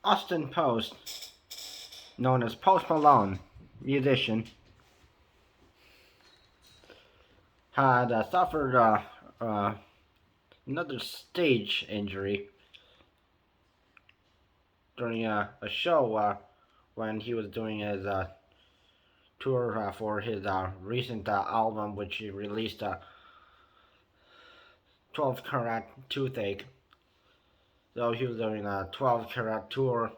Austin Post, known as Post Malone, musician, had suffered uh, another stage injury during a show when he was doing his tour for his recent album, which he released, 12 Carat Toothache. So he was doing a 12 Carat Tour.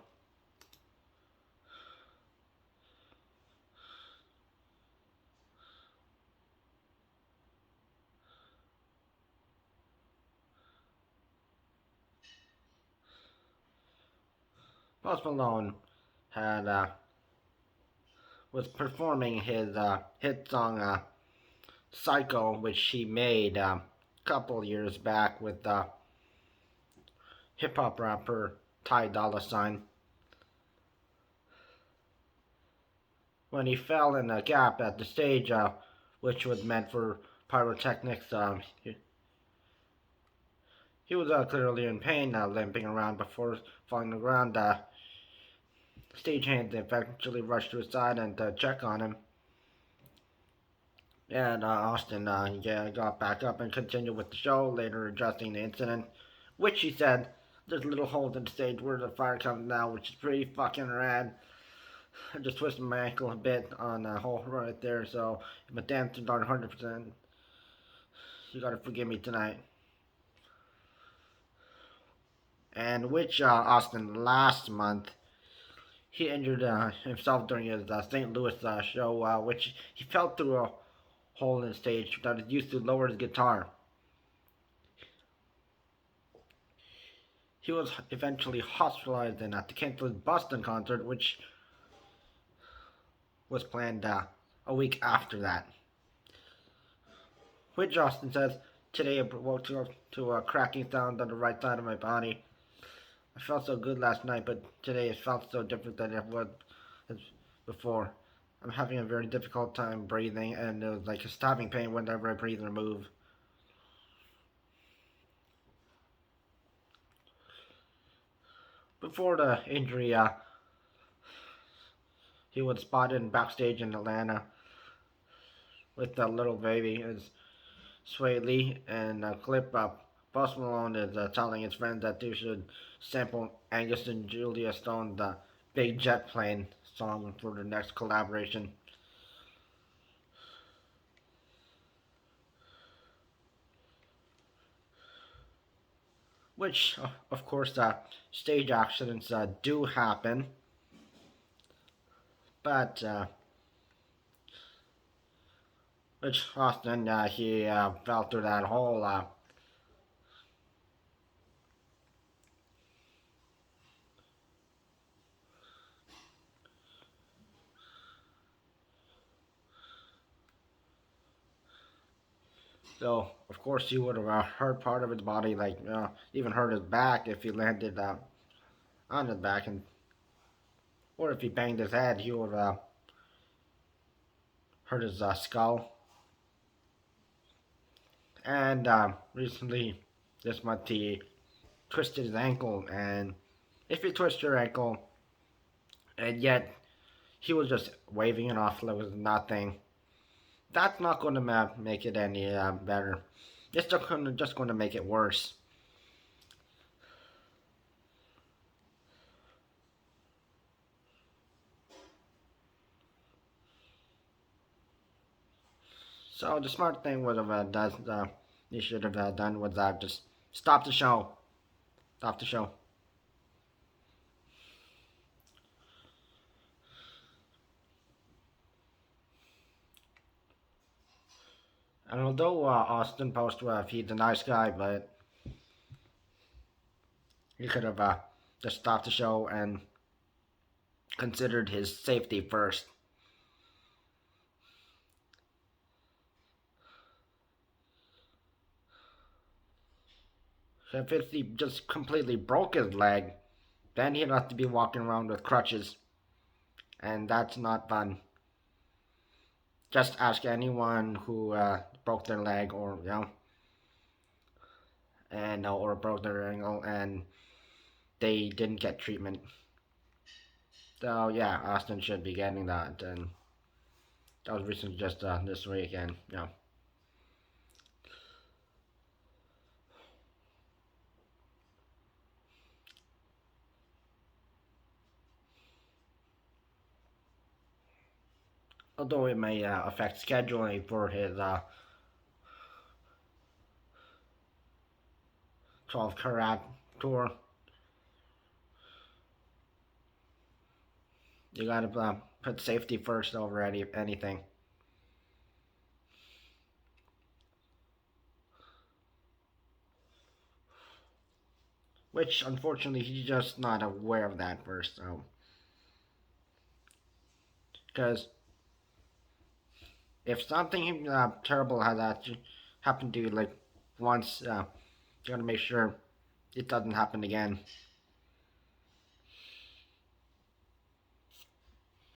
Post Malone had was performing his hit song "Psycho," which he made a couple years back with hip hop rapper Ty Dolla when he fell in a gap at the stage, which was meant for pyrotechnics. He was clearly in pain, limping around before falling to the ground. Stagehands eventually rushed to his side and check on him. And Austin got back up and continued with the show, later addressing the incident, which he said, "There's a little hole in the stage where the fire comes now, which is pretty fucking rad. I just twisted my ankle a bit on a hole right there, so if my dancers aren't 100%, you gotta forgive me tonight." And which Austin last month, he injured himself during his St. Louis show, which he fell through a hole in the stage that is used to lower his guitar. He was eventually hospitalized and had to cancel his Boston concert, which was planned a week after that. Which Austin says, "Today I woke up to a cracking sound on the right side of my body. I felt so good last night, but today it felt so different than it was before. I'm having a very difficult time breathing, and it was like a stabbing pain whenever I breathe or move." Before the injury, he was spotted backstage in Atlanta with a little baby. His Sway Lee and a clip up. Post Malone is telling his friends that they should sample Angus and Julia Stone's Big Jet Plane song for the next collaboration. Which, of course, stage accidents do happen, but which Austin, he fell through that hole. So, of course, he would have hurt part of his body, like even hurt his back if he landed on his back, and or if he banged his head, he would have hurt his skull. And recently, this month, he twisted his ankle. And if you twist your ankle, and yet he was just waving it off like it was nothing, that's not going to make it any better. It's just going to make it worse. So the smart thing would have he should have done was just stop the show. Stop the show. And although Austin Post, he's a nice guy, but he could have just stopped the show and considered his safety first. If he just completely broke his leg, then he'd have to be walking around with crutches, and that's not fun. Just ask anyone who broke their leg or and or broke their ankle and they didn't get treatment. So yeah, Austin should be getting that, and that was recently just this week, and although it may affect scheduling for his 12 Carat Tour, you gotta put safety first over anything. Which unfortunately he's just not aware of that first, so because if something terrible has happened to you like once, you gotta make sure it doesn't happen again.